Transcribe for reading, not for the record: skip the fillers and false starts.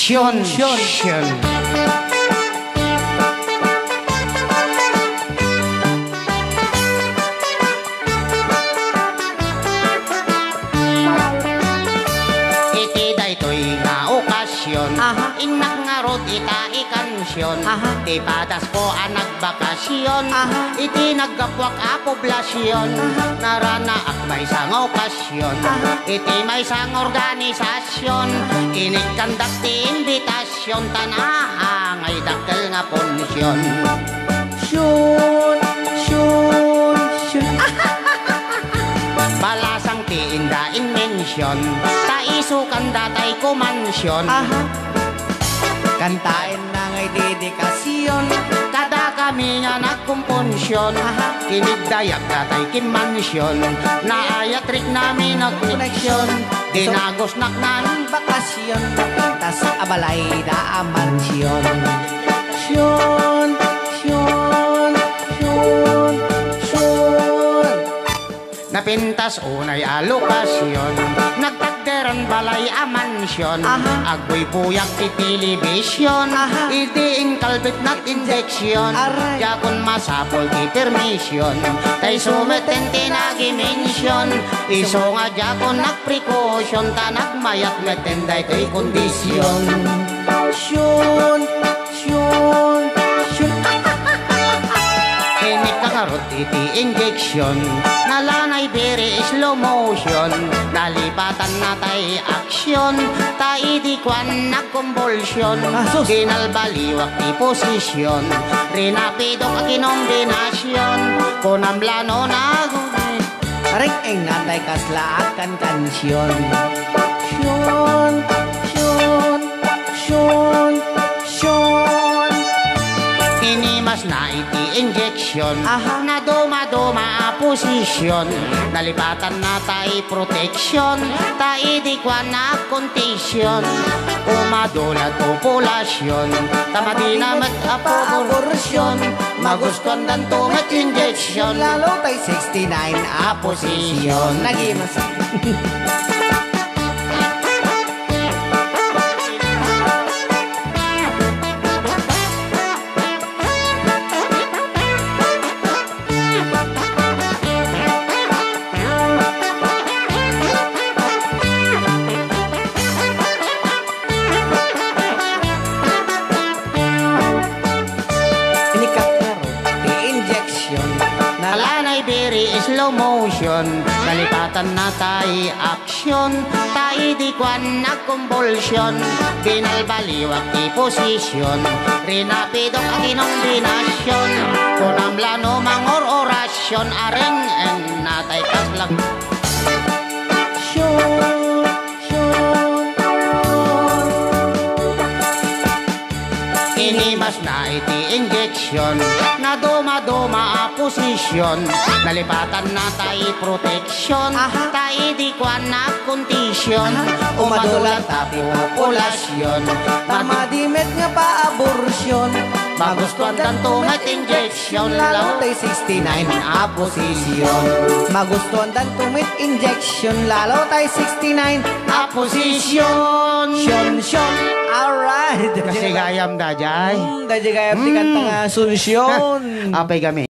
Syon. Iti daytoy nga okasyon, inak nga rod ita ikansyon, ti padas ko ang nagbakasyon, iti naggapwak a poblasyon, narana ak may sang okasyon, iti may sang organisasyon, inikandak ti imbitasyon, tanahangay dakkel nga ponsyon. Syon. Balasang ti inda inmensyon, taisukan datay kumansyon, Kantain na ngay dedikasyon, kada kami nga nagkumponsyon, kinigdayak datay kimansyon, naayatrik namin nagkoneksyon, dinagosnak nan bakasyon, tas abalay da amansyon. syon. Napintas unay alokasyon, nagtagderan balay a mansyon, agboy buyak ti telebisyon, idiin kalbit nat injeksyon, yakon masapol ti permisyon, tay sumeten ti nagimensyon, iso nga yakon nagprekosyon, ta nagmayat meten day to'y kondisyon. Syon. Kakarot iti injection, nalanay very slow motion, nalipatan na tay aksyon, tay di kwan nagkumbulsyon, ginalbaliwak ti posisyon, rinapidok a kinombinasyon, kunamblano na Aring engatay kaslaakan kansyon. Syon. Inimas na iti injection, na duma-duma a posisyon, nalipatan na tay proteksyon, tay di kwa na kontisyon, umadulat populasyon, tamadi na mag-aporsyon, magustuhan dan tumat injection, Lalo tay 69 a posisyon. Nagimas. Slow motion, nalipatan na tay aksyon, tay di kwan nagkumbulsyon, binalbaliwak ti posisyon, rinapidok ang kinombinasyon, kunamlano mangor orasyon, areng en natay kaslang. Inimas na iti injection, na duma-duma a posisyon, nalipatan na tay proteksyon, tay di kwan na kondisyon, umadulat ta populasyon, Mamadimet nga pa aborsyon, magustuhan dan tumat injection, lalo tay 69 a posisyon. Magustuhan dan tumit injection, lalo tay 69 a posisyon. Syon. Alright. Kasi gayam da jay. Dahil gayam di kanta nga solusyon. Apay kami.